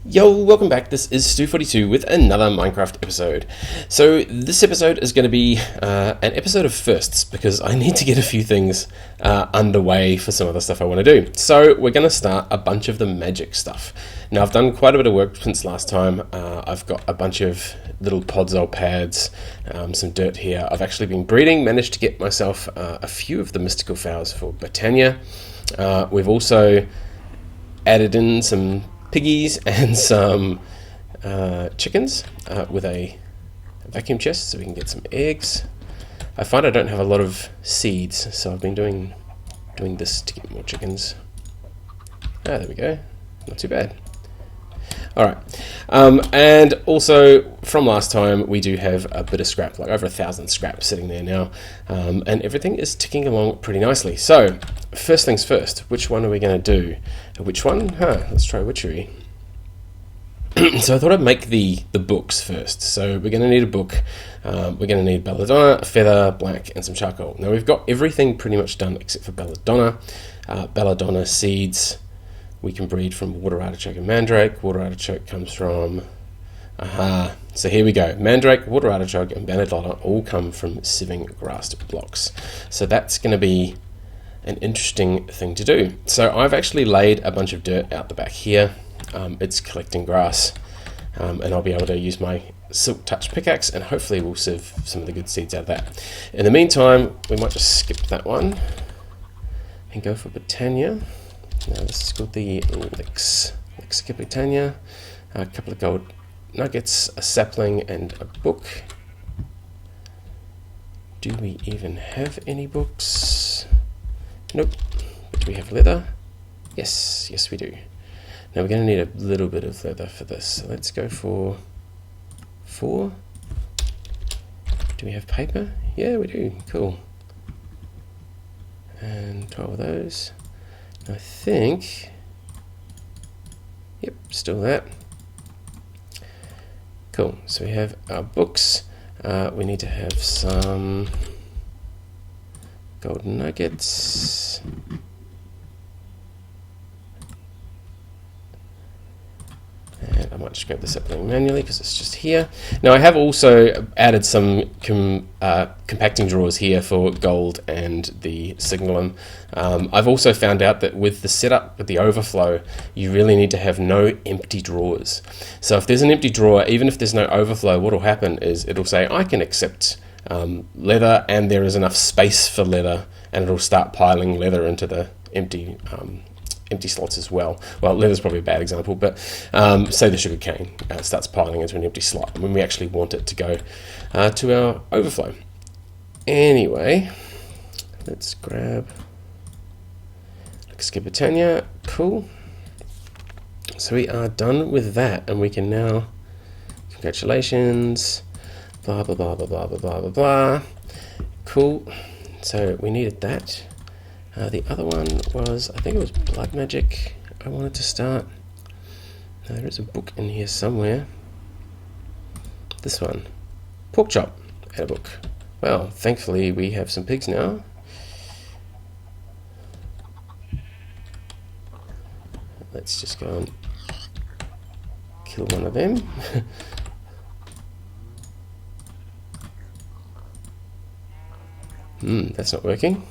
Yo, welcome back. This is Stu42 with another Minecraft episode. So this episode is going to be an episode of firsts because I need to get a few things underway for some of the stuff I want to do. So we're going to start a bunch of the magic stuff. Now I've done quite a bit of work since last time. I've got a bunch of little podzol pads, some dirt here. I've actually been breeding, managed to get myself a few of the mystical flowers for Botania. We've also added in some piggies and some chickens with a vacuum chest so we can get some eggs. I find I don't have a lot of seeds, so I've been doing this to get more chickens. There we go. Not too bad. Alright, and also from last time we do have a bit of scrap, like over 1,000 scrap sitting there now, and everything is ticking along pretty nicely. So, first things first, which one are we going to do? Which one? Let's try Witchery. So I thought I'd make the books first. So we're going to need a book, we're going to need belladonna, a feather, black, and some charcoal. Now we've got everything pretty much done except for belladonna. Belladonna seeds we can breed from water artichoke and mandrake. Water artichoke comes from... So here we go. Mandrake, water artichoke, and belladonna all come from sieving grass blocks. So that's going to be an interesting thing to do. So I've actually laid a bunch of dirt out the back here. It's collecting grass, and I'll be able to use my silk touch pickaxe and hopefully we'll sieve some of the good seeds out of that. In the meantime, we might just skip that one and go for Botania. Now this is called the Lexica Botania. A couple of gold nuggets, a sapling, and a book. Do we even have any books? Nope. But do we have leather? Yes we do. Now we're going to need a little bit of leather for this. So let's go for 4. Do we have paper? Yeah, we do. Cool. And 12 of those. I think... Yep, still that. Cool. So we have our books. We need to have some gold nuggets. And I might just grab the sapling manually because it's just here. Now I have also added some compacting drawers here for gold and the signalum. I've also found out that with the setup, with the overflow, you really need to have no empty drawers. So if there's an empty drawer, even if there's no overflow, what will happen is it'll say, I can accept leather and there is enough space for leather, and it'll start piling leather into the empty slots as well. Well, leather's probably a bad example, but say the sugar cane starts piling into an empty slot when we actually want it to go to our overflow. Anyway, let's grab Skyblock. Cool. So we are done with that, and we can now, congratulations, blah blah blah blah blah blah blah blah blah. Cool. So we needed that. The other one was, I think it was blood magic I wanted to start. Now, there is a book in here somewhere. This one, pork chop, and a book. Well, thankfully we have some pigs now. Let's just go and kill one of them. That's not working.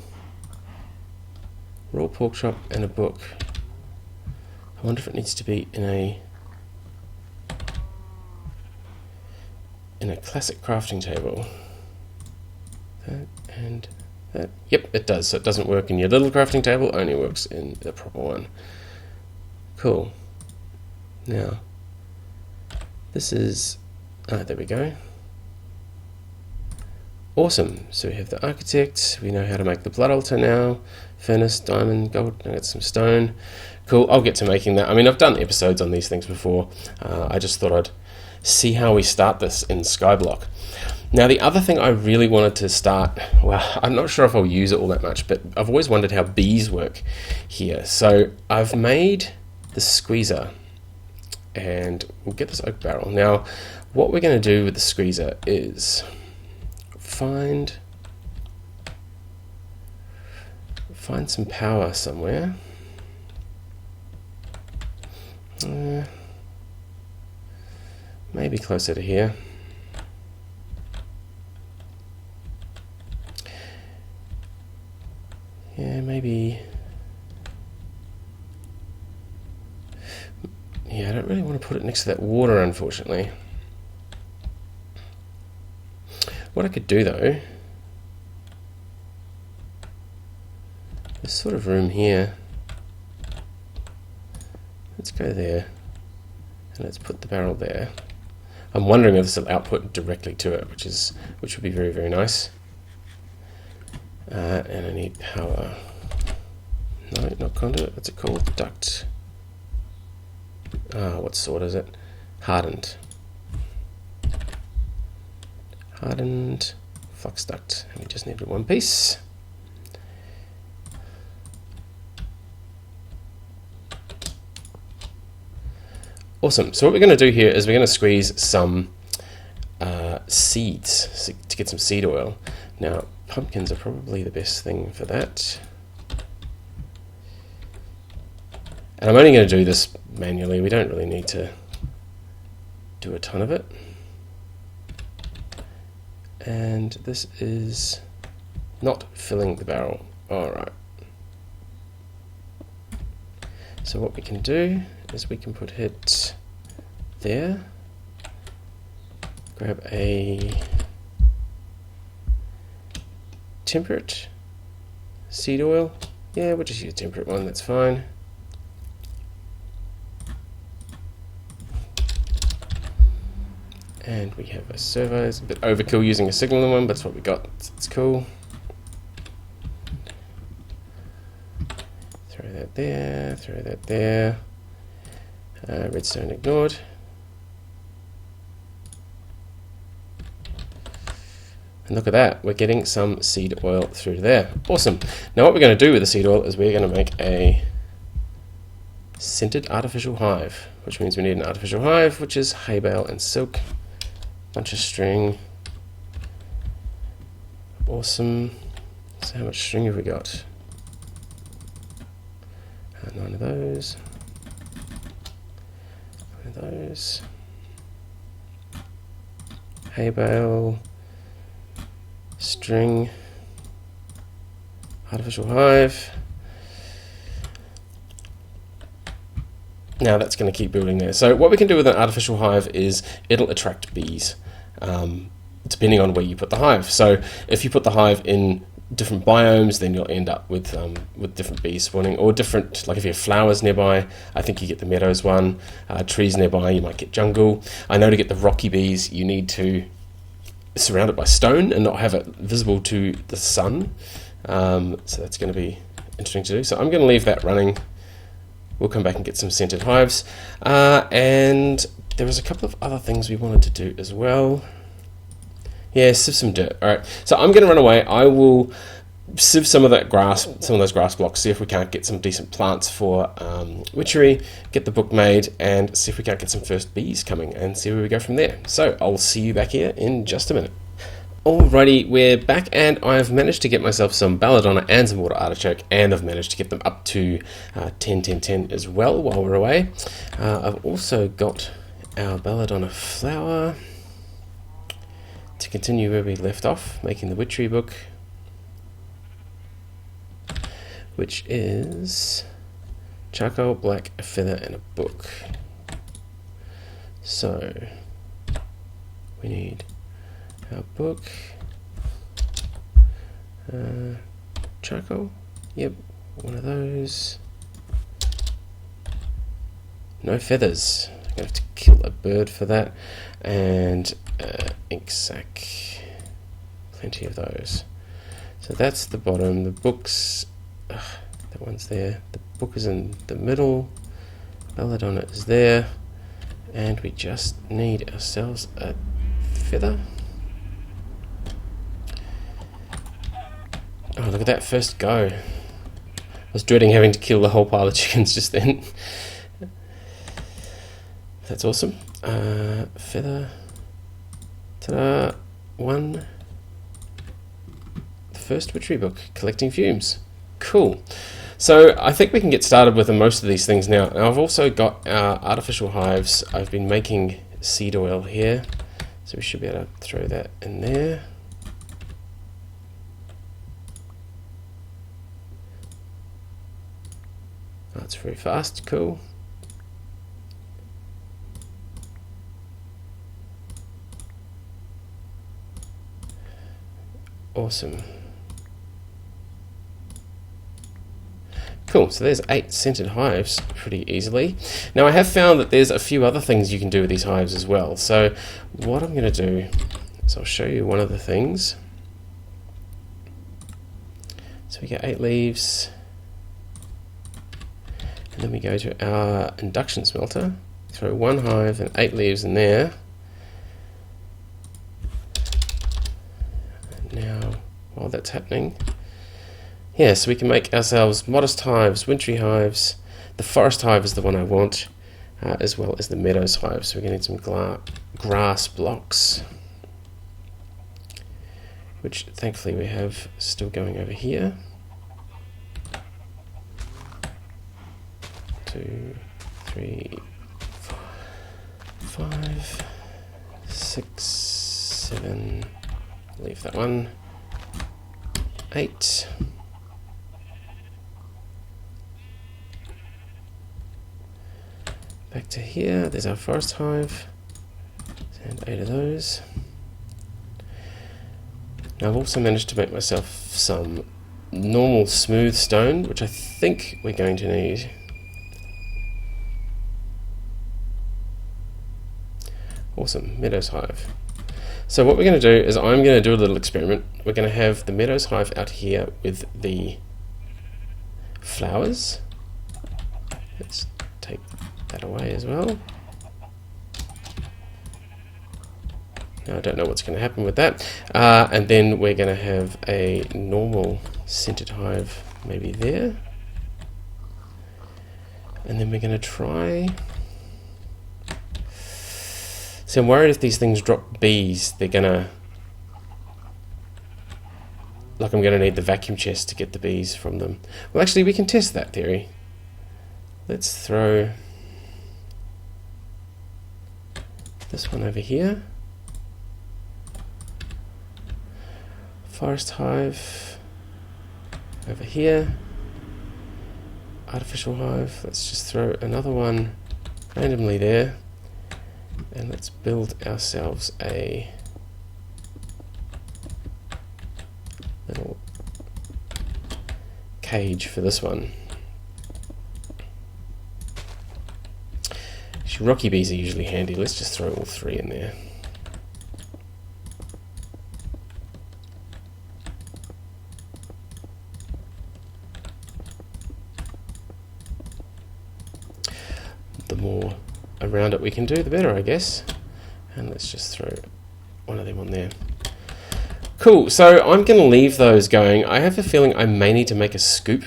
Raw pork chop and a book. I wonder if it needs to be in a classic crafting table. That and that. Yep, it does. So it doesn't work in your little crafting table, only works in the proper one. Cool. Now, this is... there we go. Awesome. So we have the architect, we know how to make the blood altar now, furnace, diamond, gold, nuggets, some stone. Cool, I'll get to making that. I mean, I've done episodes on these things before. I just thought I'd see how we start this in Skyblock. Now, the other thing I really wanted to start, well, I'm not sure if I'll use it all that much, but I've always wondered how bees work here. So I've made the squeezer, and we'll get this oak barrel. Now, what we're going to do with the squeezer is find some power somewhere. maybe closer to here. Yeah, maybe. Yeah, I don't really want to put it next to that water, unfortunately. What I could do, though, this sort of room here, let's go there, and let's put the barrel there. I'm wondering if this will output directly to it, which would be very, very nice. And I need power. No, not conduit. What's it called? Duct. What sort is it? Hardened. Hardened flux duct. And we just needed one piece. Awesome. So what we're going to do here is we're going to squeeze some seeds to get some seed oil. Now, pumpkins are probably the best thing for that. And I'm only going to do this manually. We don't really need to do a ton of it. And this is not filling the barrel. Alright. So what we can do is we can put it there. Grab a temperate seed oil. Yeah, we'll just use a temperate one, that's fine. And we have a servo. It's a bit overkill using a signaling one, but that's what we got. It's cool. Throw that there, throw that there. Redstone ignored. And look at that, we're getting some seed oil through there. Awesome. Now what we're going to do with the seed oil is we're going to make a sintered artificial hive, which means we need an artificial hive, which is hay bale and silk. Bunch of string. Awesome. So how much string have we got? 9 of those. 9 of those. Hay bale. String. Artificial hive. Now that's going to keep building there. So what we can do with an artificial hive is it'll attract bees, depending on where you put the hive. So if you put the hive in different biomes, then you'll end up with different bees spawning, or different, like if you have flowers nearby, I think you get the meadows one. Trees nearby, you might get jungle. I know to get the rocky bees, you need to surround it by stone and not have it visible to the sun. So that's going to be interesting to do. So I'm going to leave that running. We'll come back and get some scented hives. And there was a couple of other things we wanted to do as well. Yeah, sieve some dirt. All right, so I'm going to run away. I will sieve some of that grass, some of those grass blocks, see if we can't get some decent plants for Witchery, get the book made, and see if we can't get some first bees coming, and see where we go from there. So I'll see you back here in just a minute. Alrighty, we're back, and I've managed to get myself some belladonna and some water artichoke, and I've managed to get them up to 10, 10, 10 as well while we're away. I've also got our belladonna flower to continue where we left off, making the Witchery book, which is charcoal, black, a feather, and a book. So we need our book, charcoal, yep, one of those. No feathers, I'm gonna have to kill a bird for that, and ink sac, plenty of those. So that's the bottom. The books, that one's there, the book is in the middle, belladonna is there, and we just need ourselves a feather. Oh, look at that first go. I was dreading having to kill the whole pile of chickens just then. That's awesome. Feather. Ta-da. One. The first Witchery book, Collecting Fumes. Cool. So I think we can get started with most of these things now. Now I've also got our artificial hives. I've been making seed oil here, so we should be able to throw that in there. Oh, it's very fast, cool. Awesome. Cool, so there's 8 scented hives pretty easily. Now I have found that there's a few other things you can do with these hives as well. So what I'm going to do is I'll show you one of the things. So we get 8 leaves, and then we go to our induction smelter, throw 1 hive and 8 leaves in there. And now, while that's happening, yeah, so we can make ourselves modest hives, wintry hives. The forest hive is the one I want, as well as the meadows hive. So we're going to need some grass blocks, which thankfully we have still going over here. 2, 3, 4, 5, 6, 7. Leave that one. 8. Back to here, there's our forest hive, and 8 of those. Now I've also managed to make myself some normal smooth stone, which I think we're going to need. Awesome, meadows hive. So what we're going to do is I'm going to do a little experiment. We're going to have the meadows hive out here with the flowers. Let's take that away as well. Now I don't know what's going to happen with that. And then we're going to have a normal scented hive maybe there. And then we're going to try... So I'm worried if these things drop bees, they're going to... Like I'm going to need the vacuum chest to get the bees from them. Well, actually we can test that theory. Let's throw this one over here. Forest hive over here. Artificial hive. Let's just throw another one randomly there. And let's build ourselves a little cage for this one. Rocky bees are usually handy. Let's just throw all 3 in there. The more around it we can do, the better, I guess. And let's just throw one of them on there. Cool, so I'm going to leave those going. I have a feeling I may need to make a scoop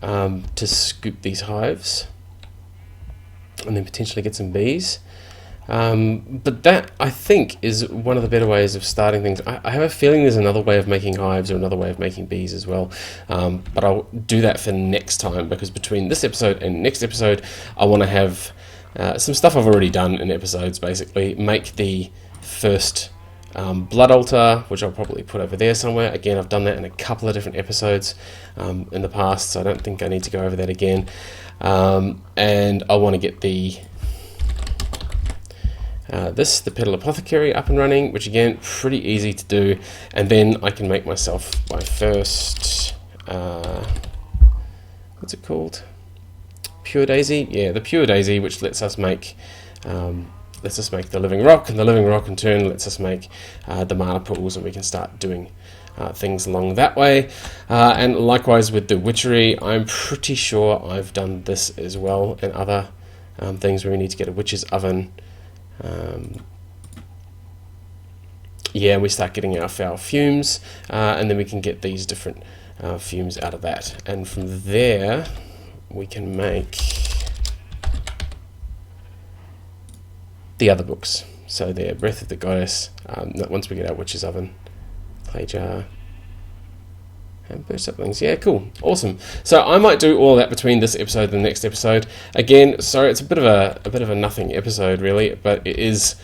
to scoop these hives, and then potentially get some bees. But that, I think, is one of the better ways of starting things. I have a feeling there's another way of making hives or another way of making bees as well. But I'll do that for next time, because between this episode and next episode, I want to have some stuff I've already done in episodes, basically. Make the first blood altar, which I'll probably put over there somewhere. Again, I've done that in a couple of different episodes in the past, so I don't think I need to go over that again. And I want to get the Petal Apothecary up and running, which again, pretty easy to do. And then I can make myself my first, what's it called? Pure Daisy? Yeah, the Pure Daisy, which lets us make the Living Rock, and the Living Rock in turn lets us make the mana pools, and we can start doing things along that way. And likewise with the Witchery, I'm pretty sure I've done this as well, and other things where we need to get a witch's oven. Yeah, we start getting our foul fumes, and then we can get these different fumes out of that. And from there, we can make the other books. So they're Breath of the Goddess, once we get our witch's oven, clay jar, And burst saplings. Yeah, cool. Awesome. So I might do all that between this episode and the next episode. Again, sorry, it's a bit of a nothing episode, really, but it is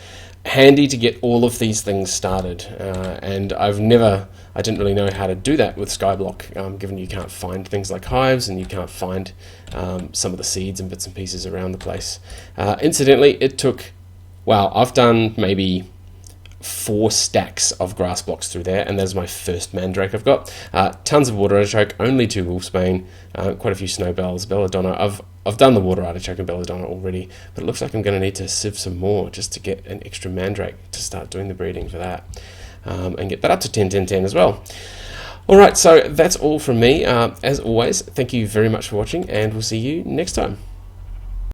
handy to get all of these things started. And I didn't really know how to do that with Skyblock, given you can't find things like hives and you can't find some of the seeds and bits and pieces around the place. Incidentally, it took, I've done maybe 4 stacks of grass blocks through there, and there's my first mandrake I've got. Tons of water artichoke, only 2 wolfsbane, quite a few snowbells, belladonna. I've done the water artichoke and belladonna already, but it looks like I'm going to need to sieve some more just to get an extra mandrake to start doing the breeding for that, and get that up to 10, 10, 10 as well. Alright, so that's all from me. As always, thank you very much for watching, and we'll see you next time.